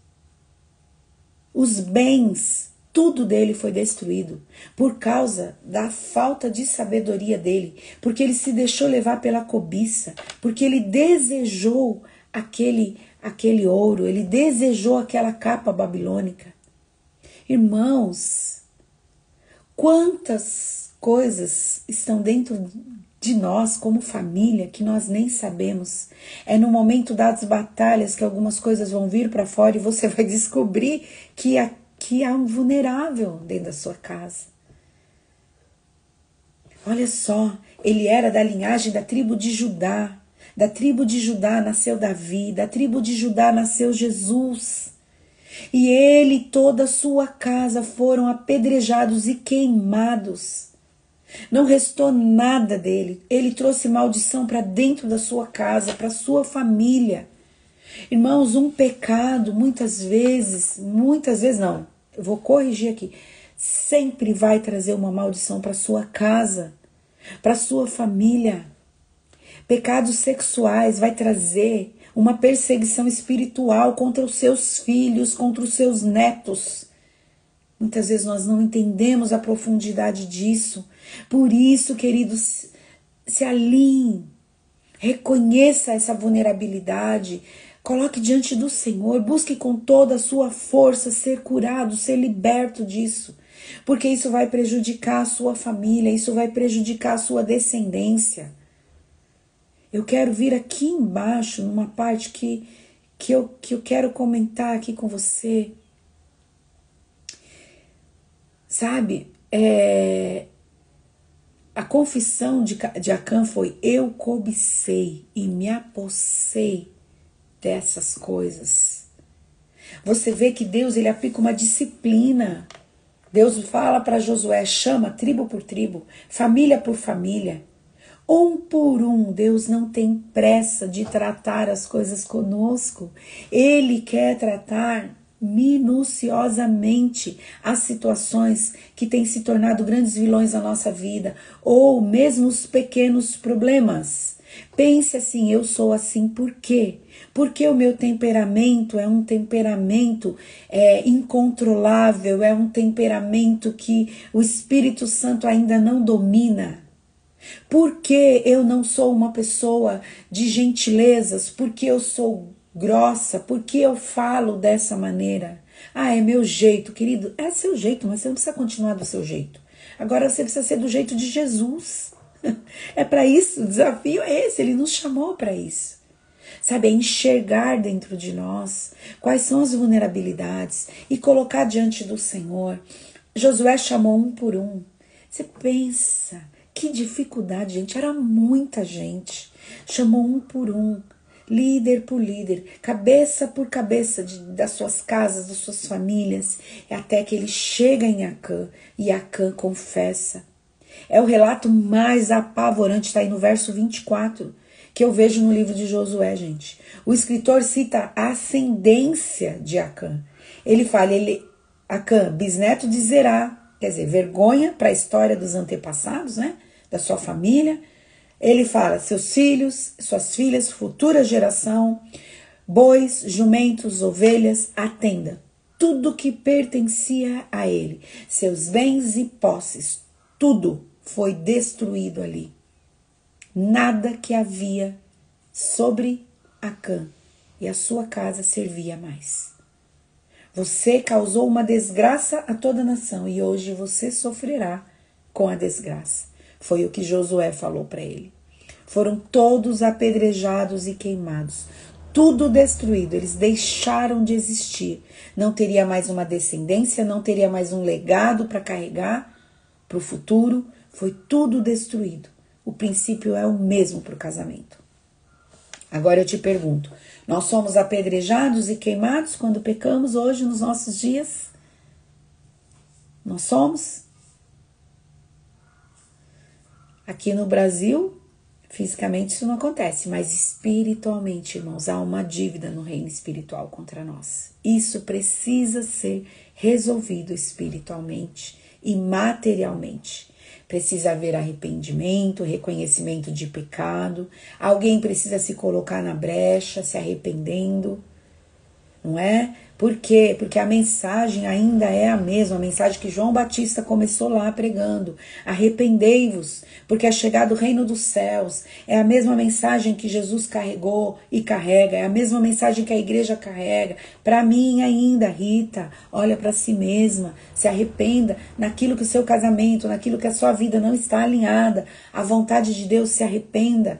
os bens, tudo dele foi destruído por causa da falta de sabedoria dele, porque ele se deixou levar pela cobiça, porque ele desejou aquele ouro, ele desejou aquela capa babilônica. Irmãos, quantas coisas estão dentro de nós como família que nós nem sabemos. É no momento das batalhas que algumas coisas vão vir para fora e você vai descobrir que há um vulnerável dentro da sua casa. Olha só, ele era da linhagem da tribo de Judá. Da tribo de Judá nasceu Davi, da tribo de Judá nasceu Jesus. E ele e toda a sua casa foram apedrejados e queimados. Não restou nada dele. Ele trouxe maldição para dentro da sua casa, para sua família. Irmãos, um pecado muitas vezes não, eu vou corrigir aqui, sempre vai trazer uma maldição para sua casa, para sua família. Pecados sexuais vai trazer uma perseguição espiritual contra os seus filhos, contra os seus netos. Muitas vezes nós não entendemos a profundidade disso. Por isso, queridos, se alinhe, reconheça essa vulnerabilidade, coloque diante do Senhor, busque com toda a sua força ser curado, ser liberto disso, porque isso vai prejudicar a sua família, isso vai prejudicar a sua descendência. Eu quero vir aqui embaixo, numa parte que eu quero comentar aqui com você. Sabe, a confissão de Acã foi: eu cobicei e me apossei dessas coisas. Você vê que Deus, ele aplica uma disciplina. Deus fala para Josué, chama tribo por tribo, família por família. Um por um, Deus não tem pressa de tratar as coisas conosco. Ele quer tratar minuciosamente as situações que têm se tornado grandes vilões na nossa vida, ou mesmo os pequenos problemas. Pense assim: eu sou assim por quê? Porque o meu temperamento é um temperamento incontrolável, é um temperamento que o Espírito Santo ainda não domina. Porque eu não sou uma pessoa de gentilezas, porque eu sou grossa, porque eu falo dessa maneira. Ah, é meu jeito, querido. É seu jeito, mas você não precisa continuar do seu jeito. Agora você precisa ser do jeito de Jesus. É para isso, o desafio é esse, ele nos chamou para isso. Sabe, é enxergar dentro de nós quais são as vulnerabilidades e colocar diante do Senhor. Josué chamou um por um. Você pensa Que dificuldade, gente. Era muita gente. Chamou um por um, líder por líder, cabeça por cabeça das suas casas, das suas famílias, até que ele chega em Acã e Acã confessa. É o relato mais apavorante, está aí no verso 24, que eu vejo no livro de Josué, gente. O escritor cita a ascendência de Acã. Ele fala, Acã, bisneto de Zerá, quer dizer, vergonha para a história dos antepassados, né? Da sua família. Ele fala, seus filhos, suas filhas, futura geração, bois, jumentos, ovelhas, a tenda. Tudo que pertencia a ele, seus bens e posses, tudo foi destruído ali. Nada que havia sobre Acã e a sua casa servia mais. Você causou uma desgraça a toda a nação e hoje você sofrerá com a desgraça. Foi o que Josué falou para ele. Foram todos apedrejados e queimados. Tudo destruído. Eles deixaram de existir. Não teria mais uma descendência, não teria mais um legado para carregar para o futuro. Foi tudo destruído. O princípio é o mesmo para o casamento. Agora eu te pergunto, nós somos apedrejados e queimados quando pecamos hoje nos nossos dias? Nós somos? Aqui no Brasil, fisicamente isso não acontece, mas espiritualmente, irmãos, há uma dívida no reino espiritual contra nós. Isso precisa ser resolvido espiritualmente e materialmente. Precisa haver arrependimento, reconhecimento de pecado. Alguém precisa se colocar na brecha, se arrependendo, não é? Por quê? Porque a mensagem ainda é a mesma, a mensagem que João Batista começou lá pregando. Arrependei-vos, porque é chegado o reino dos céus. É a mesma mensagem que Jesus carregou e carrega, é a mesma mensagem que a igreja carrega. Para mim ainda, Rita, olha para si mesma, se arrependa naquilo que o seu casamento, naquilo que a sua vida não está alinhada. A vontade de Deus, se arrependa.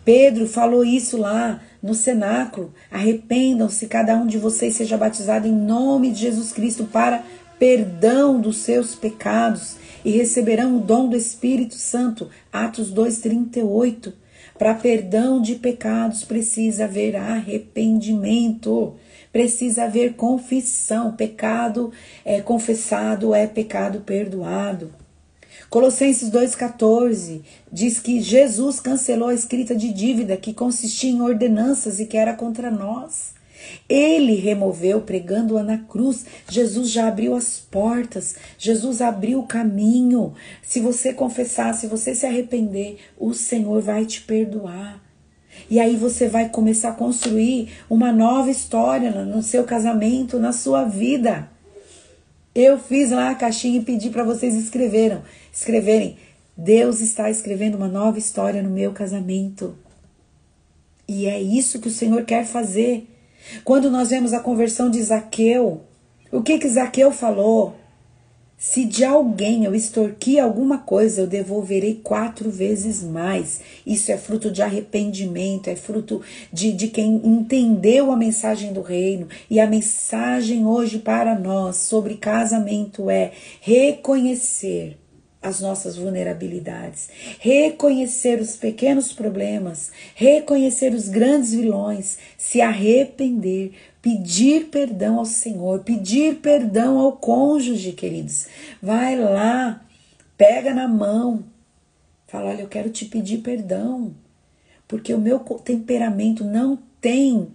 Pedro falou isso lá no cenáculo. Arrependam-se, cada um de vocês seja batizado em nome de Jesus Cristo para perdão dos seus pecados e receberão o dom do Espírito Santo. Atos 2:38. Para perdão de pecados precisa haver arrependimento, precisa haver confissão. Pecado confessado é pecado perdoado. Colossenses 2,14 diz que Jesus cancelou a escrita de dívida que consistia em ordenanças e que era contra nós. Ele removeu pregando-a na cruz. Jesus já abriu as portas, Jesus abriu o caminho. Se você confessar, se você se arrepender, o Senhor vai te perdoar. E aí você vai começar a construir uma nova história no seu casamento, na sua vida. Eu fiz lá a caixinha e pedi para vocês escreverem. Deus está escrevendo uma nova história no meu casamento. E é isso que o Senhor quer fazer. Quando nós vemos a conversão de Zaqueu, o que Zaqueu falou? Se de alguém eu extorquir alguma coisa, eu devolverei 4 vezes mais. Isso é fruto de arrependimento, é fruto de quem entendeu a mensagem do reino. E a mensagem hoje para nós sobre casamento é reconhecer as nossas vulnerabilidades, reconhecer os pequenos problemas, reconhecer os grandes vilões, se arrepender, pedir perdão ao Senhor, pedir perdão ao cônjuge, queridos. Vai lá, pega na mão, fala, olha, eu quero te pedir perdão, porque o meu temperamento não tem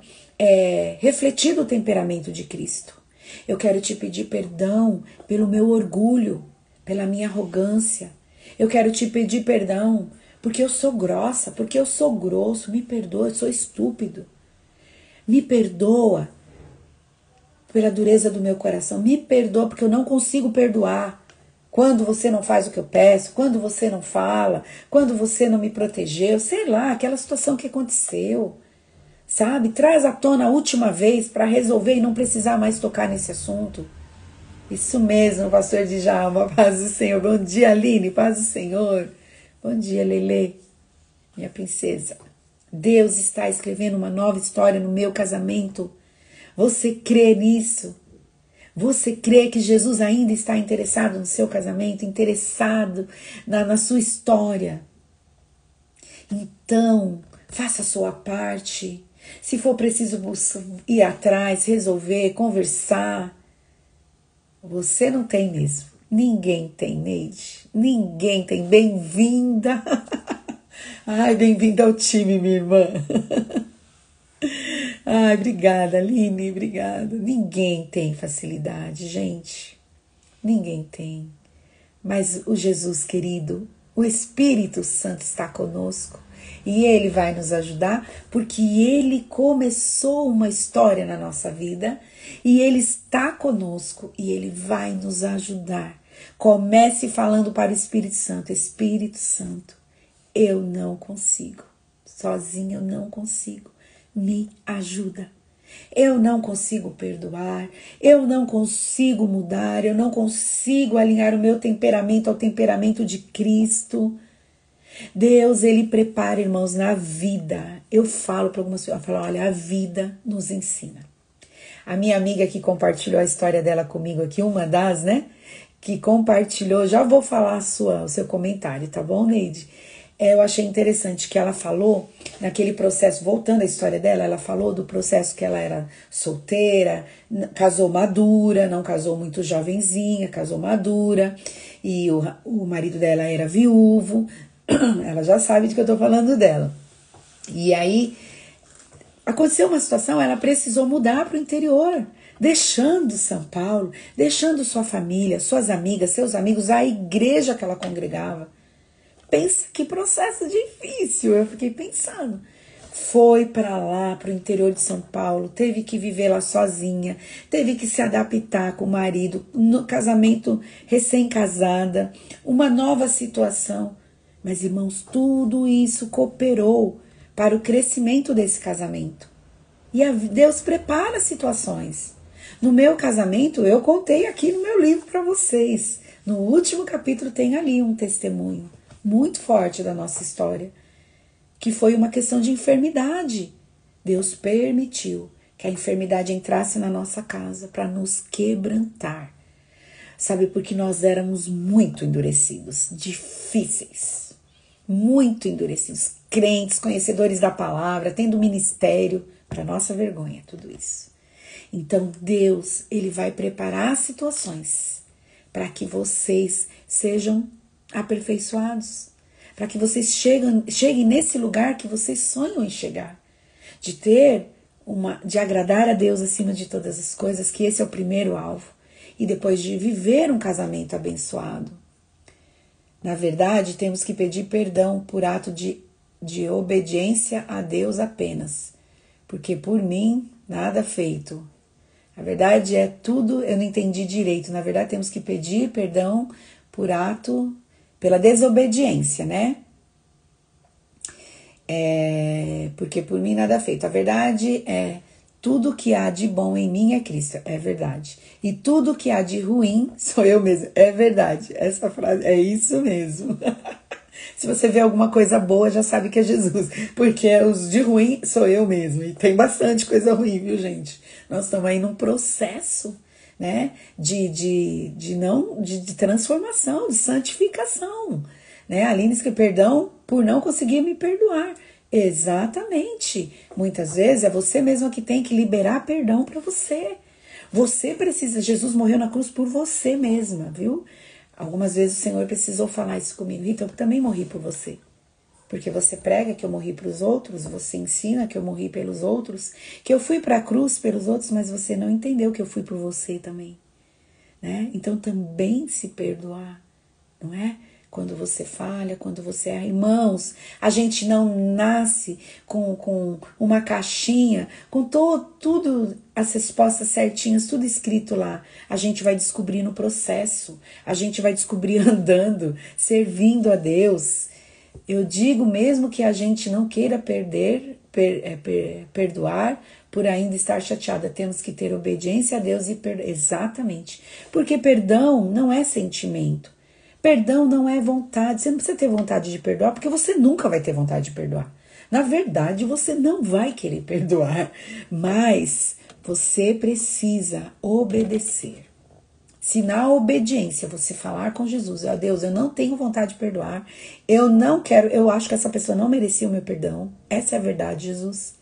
refletido o temperamento de Cristo. Eu quero te pedir perdão pelo meu orgulho, pela minha arrogância. Eu quero te pedir perdão porque eu sou grossa, porque eu sou grosso. Me perdoa, eu sou estúpido. Me perdoa pela dureza do meu coração. Me perdoa porque eu não consigo perdoar. Quando você não faz o que eu peço, quando você não fala, quando você não me protegeu, sei lá, aquela situação que aconteceu. Sabe? Traz à tona a última vez para resolver e não precisar mais tocar nesse assunto. Isso mesmo, pastor Djalma, paz do Senhor. Bom dia, Aline, paz do Senhor. Bom dia, Lelê, minha princesa. Deus está escrevendo uma nova história no meu casamento. Você crê nisso? Você crê que Jesus ainda está interessado no seu casamento, interessado na sua história? Então, faça a sua parte. Se for preciso ir atrás, resolver, conversar. Você não tem mesmo. Ninguém tem, Neide. Ninguém tem. Bem-vinda. Ai, bem-vinda ao time, minha irmã. Ai, obrigada, Aline, obrigada. Ninguém tem facilidade, gente. Ninguém tem. Mas o Jesus querido, o Espírito Santo está conosco e Ele vai nos ajudar porque Ele começou uma história na nossa vida e Ele está conosco e Ele vai nos ajudar. Comece falando para o Espírito Santo: Espírito Santo, eu não consigo, sozinha eu não consigo, me ajuda. Eu não consigo perdoar, eu não consigo mudar, eu não consigo alinhar o meu temperamento ao temperamento de Cristo. Deus, Ele prepara, irmãos, na vida. Eu falo para algumas pessoas, eu falo, olha, a vida nos ensina. A minha amiga que compartilhou a história dela comigo aqui, uma das, né, que compartilhou, já vou falar o seu comentário, tá bom, Neide? Eu achei interessante que ela falou, naquele processo, voltando à história dela, ela falou do processo que ela era solteira, casou madura, não casou muito jovenzinha, casou madura, e o marido dela era viúvo, ela já sabe de que eu tô falando dela. E aí, aconteceu uma situação, ela precisou mudar para o interior, deixando São Paulo, deixando sua família, suas amigas, seus amigos, a igreja que ela congregava. Pensa que processo difícil, eu fiquei pensando. Foi para lá, para o interior de São Paulo, teve que viver lá sozinha, teve que se adaptar com o marido, no casamento recém-casada, uma nova situação. Mas, irmãos, tudo isso cooperou para o crescimento desse casamento. E Deus prepara situações. No meu casamento, eu contei aqui no meu livro para vocês. No último capítulo tem ali um testemunho muito forte da nossa história, que foi uma questão de enfermidade. Deus permitiu que a enfermidade entrasse na nossa casa para nos quebrantar. Sabe, porque nós éramos muito endurecidos, difíceis, muito endurecidos, crentes, conhecedores da palavra, tendo ministério, para nossa vergonha, tudo isso. Então Deus, Ele vai preparar situações para que vocês sejam aperfeiçoados, para que vocês cheguem nesse lugar que vocês sonham em chegar, de agradar a Deus acima de todas as coisas, que esse é o primeiro alvo, e depois de viver um casamento abençoado. Na verdade, temos que pedir perdão por ato de obediência a Deus apenas, porque por mim nada feito. A verdade é tudo, eu não entendi direito. Na verdade, temos que pedir perdão por ato, pela desobediência, né? Porque por mim nada feito. A verdade é, tudo que há de bom em mim é Cristo, é verdade. E tudo que há de ruim sou eu mesmo, é verdade. Essa frase é isso mesmo. Se você vê alguma coisa boa, já sabe que é Jesus, porque os de ruim sou eu mesmo. E tem bastante coisa ruim, viu, gente? Nós estamos aí num processo, né, de transformação, de santificação, né? Aline diz que perdão por não conseguir me perdoar. Exatamente. Muitas vezes é você mesma que tem que liberar perdão para você. Você precisa, Jesus morreu na cruz por você mesma, viu? Algumas vezes o Senhor precisou falar isso comigo. Rita, eu também morri por você. Porque você prega que eu morri para os outros, você ensina que eu morri pelos outros, que eu fui para a cruz pelos outros, mas você não entendeu que eu fui por você também, né? Então também se perdoar, não é? Quando você falha, quando você erra. Irmãos, a gente não nasce com uma caixinha, com tudo, as respostas certinhas, tudo escrito lá. A gente vai descobrir no processo, a gente vai descobrir andando, servindo a Deus. Eu digo mesmo que a gente não queira perdoar por ainda estar chateada. Temos que ter obediência a Deus e perdoar. Exatamente. Porque perdão não é sentimento. Perdão não é vontade. Você não precisa ter vontade de perdoar, porque você nunca vai ter vontade de perdoar. Na verdade, você não vai querer perdoar. Mas você precisa obedecer. Se na obediência você falar com Jesus, ó Deus, eu não tenho vontade de perdoar, eu não quero, eu acho que essa pessoa não merecia o meu perdão, essa é a verdade, Jesus,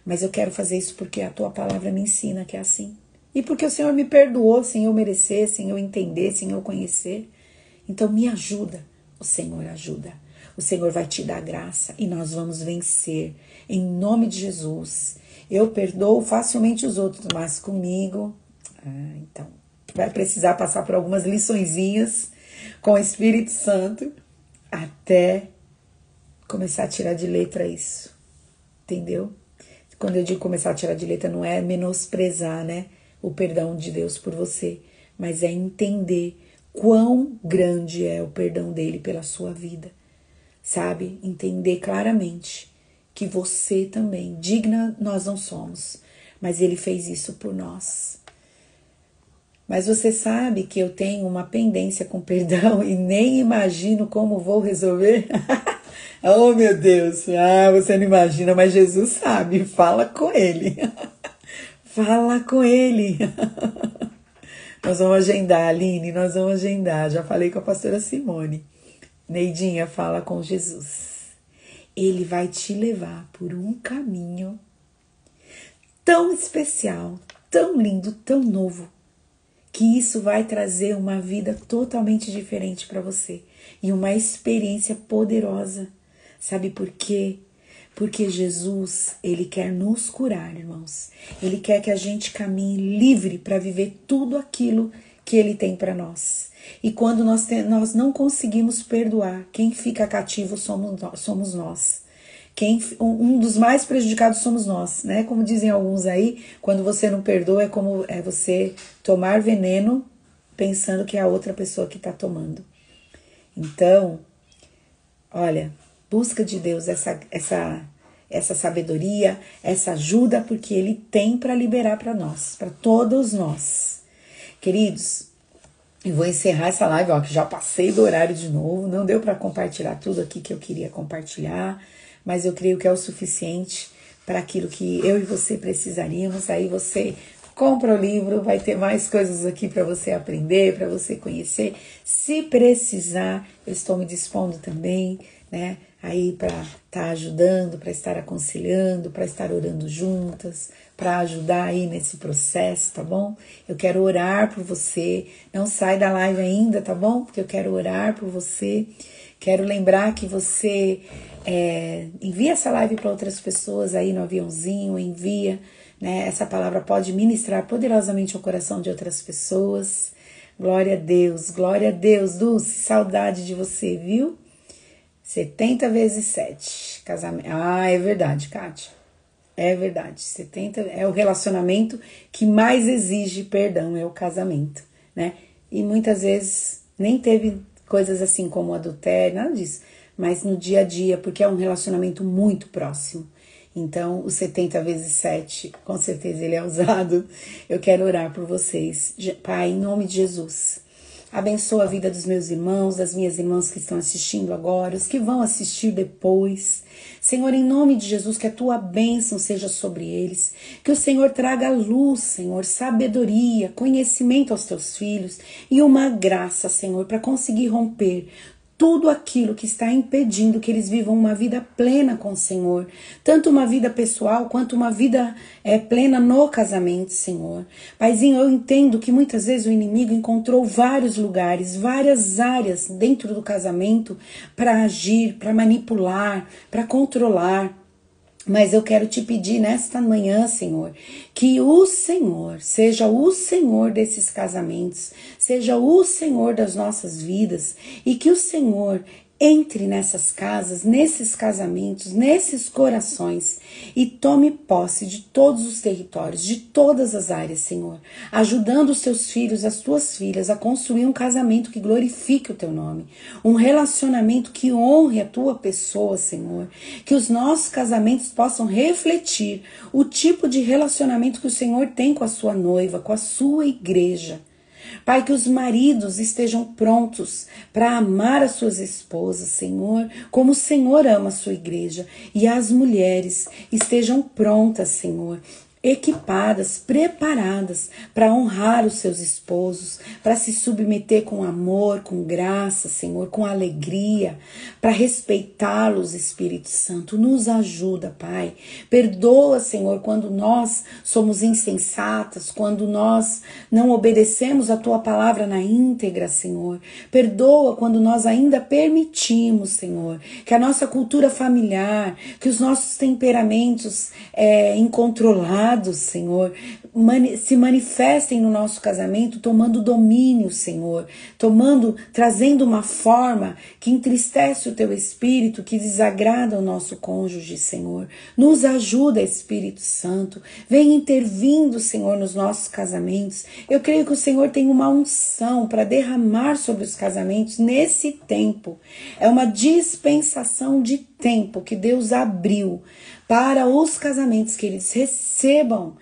mas eu quero fazer isso porque a tua palavra me ensina que é assim. E porque o Senhor me perdoou sem eu merecer, sem eu entender, sem eu conhecer. Então me ajuda, o Senhor ajuda. O Senhor vai te dar graça e nós vamos vencer, em nome de Jesus. Eu perdoo facilmente os outros, mas comigo, então, vai precisar passar por algumas liçõezinhas com o Espírito Santo até começar a tirar de letra isso, entendeu? Quando eu digo começar a tirar de letra, não é menosprezar, né, o perdão de Deus por você, mas é entender quão grande é o perdão dele pela sua vida, sabe? Entender claramente que você também, digna nós não somos, mas ele fez isso por nós. Mas você sabe que eu tenho uma pendência com perdão e nem imagino como vou resolver? Oh, meu Deus! Você não imagina, mas Jesus sabe. Fala com ele. Fala com ele. Nós vamos agendar, Aline, nós vamos agendar. Já falei com a pastora Simone. Neidinha, fala com Jesus. Ele vai te levar por um caminho tão especial, tão lindo, tão novo, que isso vai trazer uma vida totalmente diferente para você e uma experiência poderosa. Sabe por quê? Porque Jesus, ele quer nos curar, irmãos. Ele quer que a gente caminhe livre para viver tudo aquilo que ele tem para nós. E quando nós não conseguimos perdoar, quem fica cativo somos nós. Um dos mais prejudicados somos nós, né? Como dizem alguns aí, quando você não perdoa é como você tomar veneno pensando que é a outra pessoa que está tomando. Então, olha, busca de Deus essa sabedoria, essa ajuda, porque ele tem para liberar para nós, para todos nós. Queridos, eu vou encerrar essa live, ó, que já passei do horário de novo, não deu para compartilhar tudo aqui que eu queria compartilhar, mas eu creio que é o suficiente para aquilo que eu e você precisaríamos. Aí você compra o livro, vai ter mais coisas aqui para você aprender, para você conhecer. Se precisar, eu estou me dispondo também, né? Aí para estar ajudando, para estar aconselhando, para estar orando juntas, para ajudar aí nesse processo, tá bom? Eu quero orar por você, não sai da live ainda, tá bom? Porque eu quero orar por você, quero lembrar que você envia essa live para outras pessoas aí no aviãozinho, envia, né? Essa palavra pode ministrar poderosamente o coração de outras pessoas. Glória a Deus, Dulce, saudade de você, viu? 70 vezes 7, casamento. É verdade, Kátia. É verdade. 70 é o relacionamento que mais exige perdão, é o casamento, né? E muitas vezes nem teve coisas assim como adultério, nada disso, mas no dia a dia, porque é um relacionamento muito próximo. Então, o 70 vezes 7, com certeza ele é usado. Eu quero orar por vocês. Pai, em nome de Jesus, abençoa a vida dos meus irmãos, das minhas irmãs que estão assistindo agora, os que vão assistir depois. Senhor, em nome de Jesus, que a tua bênção seja sobre eles, que o Senhor traga luz, Senhor, sabedoria, conhecimento aos teus filhos e uma graça, Senhor, para conseguir romper tudo aquilo que está impedindo que eles vivam uma vida plena com o Senhor, tanto uma vida pessoal quanto uma vida plena no casamento, Senhor. Paizinho, eu entendo que muitas vezes o inimigo encontrou vários lugares, várias áreas dentro do casamento para agir, para manipular, para controlar. Mas eu quero te pedir nesta manhã, Senhor, que o Senhor seja o Senhor desses casamentos, seja o Senhor das nossas vidas e que o Senhor entre nessas casas, nesses casamentos, nesses corações e tome posse de todos os territórios, de todas as áreas, Senhor, ajudando os teus filhos, as tuas filhas a construir um casamento que glorifique o teu nome, um relacionamento que honre a tua pessoa, Senhor, que os nossos casamentos possam refletir o tipo de relacionamento que o Senhor tem com a sua noiva, com a sua igreja. Pai, que os maridos estejam prontos para amar as suas esposas, Senhor, como o Senhor ama a sua igreja. E as mulheres estejam prontas, Senhor, equipadas, preparadas para honrar os seus esposos, para se submeter com amor, com graça, Senhor, com alegria, para respeitá-los, Espírito Santo. Nos ajuda, Pai. Perdoa, Senhor, quando nós somos insensatas, quando nós não obedecemos a Tua palavra na íntegra, Senhor. Perdoa quando nós ainda permitimos, Senhor, que a nossa cultura familiar, que os nossos temperamentos incontroláveis, Senhor, se manifestem no nosso casamento, tomando domínio, Senhor, trazendo uma forma que entristece o Teu Espírito, que desagrada o nosso cônjuge, Senhor. Nos ajuda, Espírito Santo, vem intervindo, Senhor, nos nossos casamentos. Eu creio que o Senhor tem uma unção para derramar sobre os casamentos nesse tempo. É uma dispensação de tempo que Deus abriu para os casamentos, que eles recebam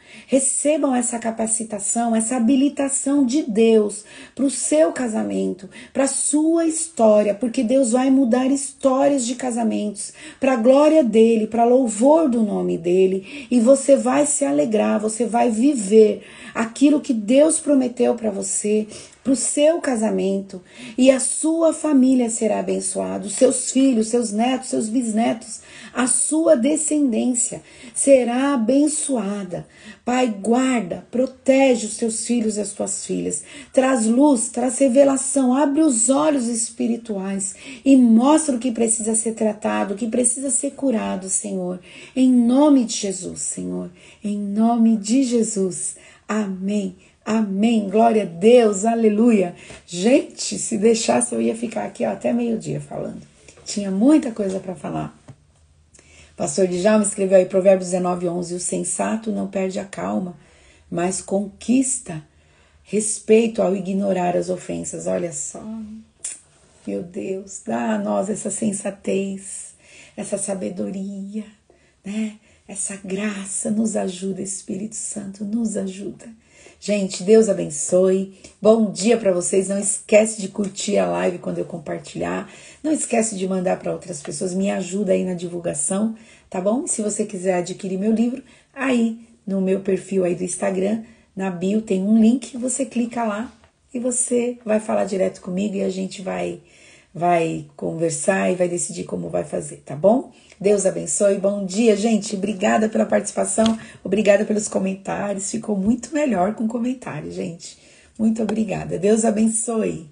essa capacitação, essa habilitação de Deus para o seu casamento, para a sua história, porque Deus vai mudar histórias de casamentos para a glória dele, para louvor do nome dele, e você vai se alegrar, você vai viver aquilo que Deus prometeu para você, para o seu casamento, e a sua família será abençoada, os seus filhos, seus netos, seus bisnetos, a sua descendência será abençoada. Pai, guarda, protege os teus filhos e as tuas filhas, traz luz, traz revelação, abre os olhos espirituais e mostra o que precisa ser tratado, o que precisa ser curado, Senhor, em nome de Jesus, Senhor, em nome de Jesus, amém. Amém, glória a Deus, aleluia. Gente, se deixasse eu ia ficar aqui até meio-dia falando. Tinha muita coisa para falar. Pastor Djalma escreveu aí Provérbios 19:11, o sensato não perde a calma, mas conquista respeito ao ignorar as ofensas. Olha só, meu Deus, dá a nós essa sensatez, essa sabedoria, né? Essa graça, nos ajuda, Espírito Santo, nos ajuda. Gente, Deus abençoe. Bom dia para vocês. Não esquece de curtir a live quando eu compartilhar. Não esquece de mandar para outras pessoas. Me ajuda aí na divulgação, tá bom? Se você quiser adquirir meu livro, aí no meu perfil aí do Instagram, na bio tem um link. Você clica lá e você vai falar direto comigo e a gente vai conversar e vai decidir como vai fazer, tá bom? Deus abençoe, bom dia, gente, obrigada pela participação, obrigada pelos comentários, ficou muito melhor com comentários, gente, muito obrigada, Deus abençoe.